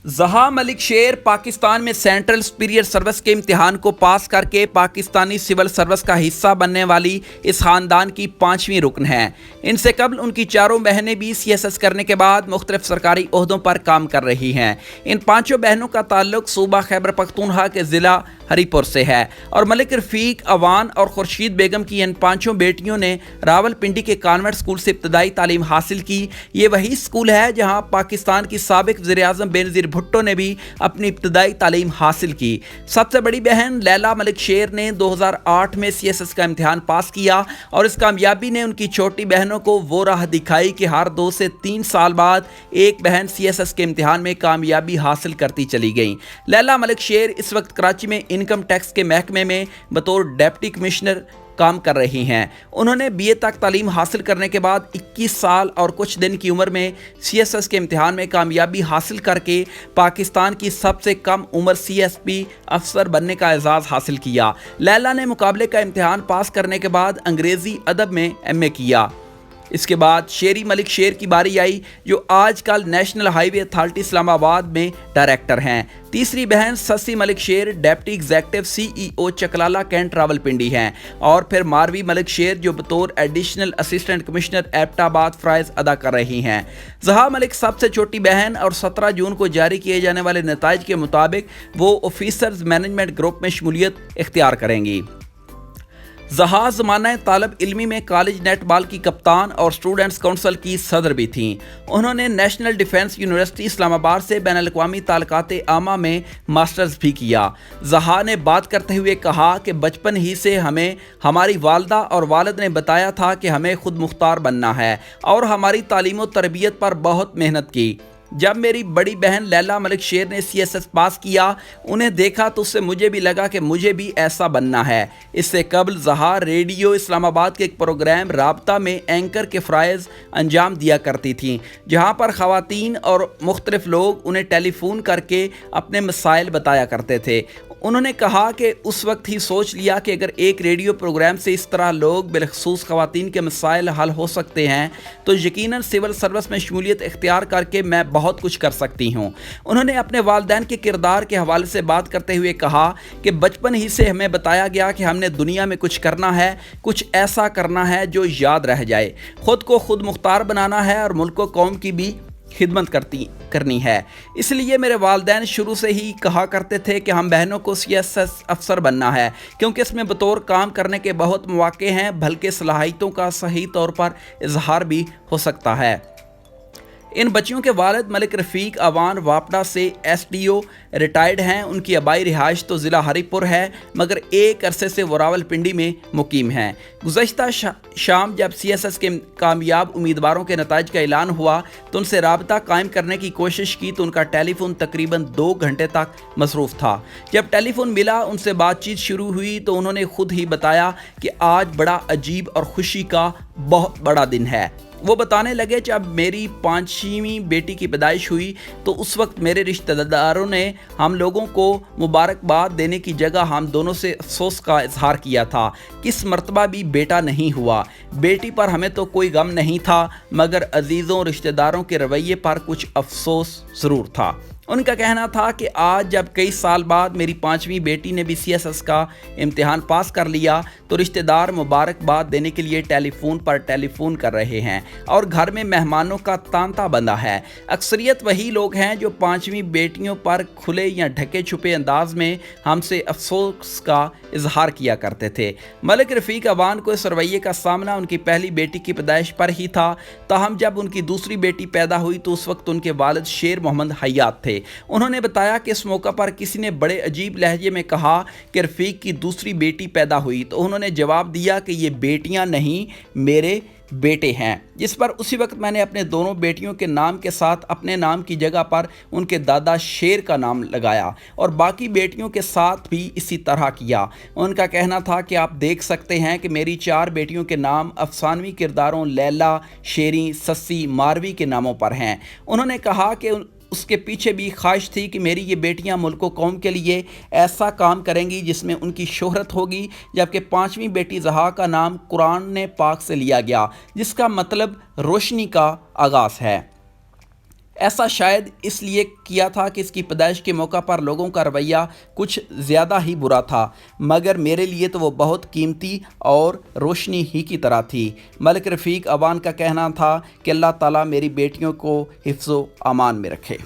ज़हा मलिक शेर पाकिस्तान में सेंट्रल सुपीरियर सर्विस के इम्तिहान को पास करके पाकिस्तानी सिविल सर्विस का हिस्सा बनने वाली इस ख़ानदान की 5वीं रुकन है। इनसे कबल उनकी चारों बहनें भी CSS करने के बाद मुख्तलिफ सरकारी ओहदों पर काम कर रही हैं। इन पाँचों बहनों का ताल्लुक सूबा खैबर पख्तूनख्वा के ज़िला हरीपुर से है और मलिक रफ़ीक, अवान और खुर्शीद बेगम की इन पाँचों बेटियों ने रावलपिंडी के कॉन्वेंट स्कूल से इब्तदाई तालीम हासिल की। ये वही स्कूल है जहाँ पाकिस्तान की साबिक वज़ीर-ए-आज़म बेनज़ीर भुट्टो ने भी अपनी इब्तदाई तालीम हासिल की। सबसे बड़ी बहन लैला मलिक शेर ने 2008 में CSS का इम्तिहान पास किया और इस कामयाबी ने उनकी छोटी बहनों को वो राह दिखाई कि हर 2 से 3 साल बाद एक बहन CSS के इम्तिहान में कामयाबी हासिल करती चली गई। लैला मलिक शेर इस वक्त कराची में इनकम टैक्स के महकमे में बतौर डिप्टी कमिश्नर काम कर रही हैं। उन्होंने BA तक तालीम हासिल करने के बाद 21 साल और कुछ दिन की उम्र में CSS के इम्तिहान में कामयाबी हासिल करके पाकिस्तान की सबसे कम उम्र CSP अफसर बनने का एजाज़ हासिल किया। लैला ने मुकाबले का इम्तिहान पास करने के बाद अंग्रेज़ी अदब में MA किया। इसके बाद शेरी मलिक शेर की बारी आई जो आजकल नेशनल हाईवे अथॉरिटी इस्लामाबाद में डायरेक्टर हैं। तीसरी बहन Sassi Malik Sher deputy executive CEO Chaklala cantt Rawalpindi हैं और फिर मारवी मलिक शेर जो बतौर एडिशनल असिस्टेंट कमिश्नर एबटाबाद फ़राइज़ अदा कर रही हैं। ज़हा मलिक सबसे छोटी बहन और 17 जून को जारी किए जाने वाले नताइज के मुताबिक वो ऑफिसर्स मैनेजमेंट ग्रुप में शमूलियत इख्तियार करेंगी। ज़हा ज़माना तालब इल्मी में कॉलेज नेटबॉल की कप्तान और स्टूडेंट्स काउंसिल की सदर भी थीं। उन्होंने नेशनल डिफेंस यूनिवर्सिटी इस्लामाबाद से बैनुल-अक़वामी ताल्लुकात आमा में मास्टर्स भी किया। ज़हा ने बात करते हुए कहा कि बचपन ही से हमें हमारी वालदा और वालिद ने बताया था कि हमें खुद मुख्तार बनना है और हमारी तालीम और तरबियत पर बहुत मेहनत की। जब मेरी बड़ी बहन लैला मलिक शेर ने CSS पास किया, उन्हें देखा तो उससे मुझे भी लगा कि मुझे भी ऐसा बनना है। इससे कबल ज़हा रेडियो इस्लामाबाद के एक प्रोग्राम राबता में एंकर के फ़राइज़ अंजाम दिया करती थीं, जहां पर ख़वातीन और मुख्तलिफ लोग उन्हें टेलीफ़ोन करके अपने मसाइल बताया करते थे। उन्होंने कहा कि उस वक्त ही सोच लिया कि अगर एक रेडियो प्रोग्राम से इस तरह लोग बिलखसूस ख़वातीन के मसाइल हल हो सकते हैं तो यकीनन सिविल सर्विस में शमूलियत इख्तियार करके मैं बहुत कुछ कर सकती हूँ। उन्होंने अपने वालिदैन के किरदार के हवाले से बात करते हुए कहा कि बचपन ही से हमें बताया गया कि हमने दुनिया में कुछ करना है, कुछ ऐसा करना है जो याद रह जाए, ख़ुद को खुद मुख्तार बनाना है और मुल्क व कौम की भी खिदमत करनी है। इसलिए मेरे वालिदैन शुरू से ही कहा करते थे कि हम बहनों को CSS अफसर बनना है क्योंकि इसमें बतौर काम करने के बहुत मौके हैं, बल्कि सलाहियतों का सही तौर पर इजहार भी हो सकता है। इन बच्चियों के वालिद मलिक रफ़ीक अवान वापडा से SDO रिटायर्ड हैं। उनकी आबाई रिहाइश तो ज़िला हरीपुर है मगर एक अरसे से वो रावलपिंडी में मुकीम हैं। गुज़श्ता शाम जब CSS के कामयाब उम्मीदवारों के नताइज का ऐलान हुआ तो उनसे राबता कायम करने की कोशिश की तो उनका टेलीफोन तकरीबन 2 घंटे तक मसरूफ़ था। जब टेलीफोन मिला, उनसे बातचीत शुरू हुई तो उन्होंने खुद ही बताया कि आज बड़ा अजीब और खुशी का बहुत बड़ा दिन है। वो बताने लगे जब मेरी 5वीं बेटी की पैदाइश हुई तो उस वक्त मेरे रिश्तेदारों ने हम लोगों को मुबारकबाद देने की जगह हम दोनों से अफसोस का इजहार किया था। किस मर्तबा भी बेटा नहीं हुआ। बेटी पर हमें तो कोई गम नहीं था मगर अजीज़ों रिश्तेदारों के रवैये पर कुछ अफसोस ज़रूर था। उनका कहना था कि आज जब कई साल बाद मेरी 5वीं बेटी ने भी CSS का इम्तिहान पास कर लिया तो रिश्तेदार मुबारकबाद देने के लिए टेलीफोन पर टेलीफोन कर रहे हैं और घर में मेहमानों का तांता बंधा है। अक्सरियत वही लोग हैं जो 5वीं बेटियों पर खुले या ढके छुपे अंदाज में हमसे अफसोस का इजहार किया करते थे। मलिक रफ़ीक अवान को इस रवैये का सामना उनकी पहली बेटी की पैदाइश पर ही था। ताहम जब उनकी दूसरी बेटी पैदा हुई तो उस वक्त उनके वालिद शेर मोहम्मद हयात थे। उन्होंने बताया कि इस मौका पर किसी ने बड़े अजीब लहजे में कहा कि रफ़ीक की दूसरी बेटी पैदा हुई तो उन्होंने जवाब दिया कि ये बेटियां नहीं, मेरे बेटे हैं। जिस पर उसी वक्त मैंने अपने दोनों बेटियों के नाम के साथ अपने नाम की जगह पर उनके दादा शेर का नाम लगाया और बाकी बेटियों के साथ भी इसी तरह किया। उनका कहना था कि आप देख सकते हैं कि मेरी 4 बेटियों के नाम अफसानवी किरदारों लैला, शेरी, सस्सी, मारवी के नामों पर हैं। उन्होंने कहा कि उसके पीछे भी ख्वाहिश थी कि मेरी ये बेटियां मुल्क व कौम के लिए ऐसा काम करेंगी जिसमें उनकी शोहरत होगी। जबकि 5वीं बेटी ज़हा का नाम कुरान ने पाक से लिया गया जिसका मतलब रोशनी का आगाज़ है। ایسا شاید اس لیے کیا تھا کہ اس کی پیدائش کے موقع پر لوگوں کا رویہ کچھ زیادہ ہی برا تھا، مگر میرے لیے تو وہ بہت قیمتی اور روشنی ہی کی طرح تھی۔ ملک رفیق اوان کا کہنا تھا کہ اللہ تعالیٰ میری بیٹیوں کو حفظ و امان میں رکھے۔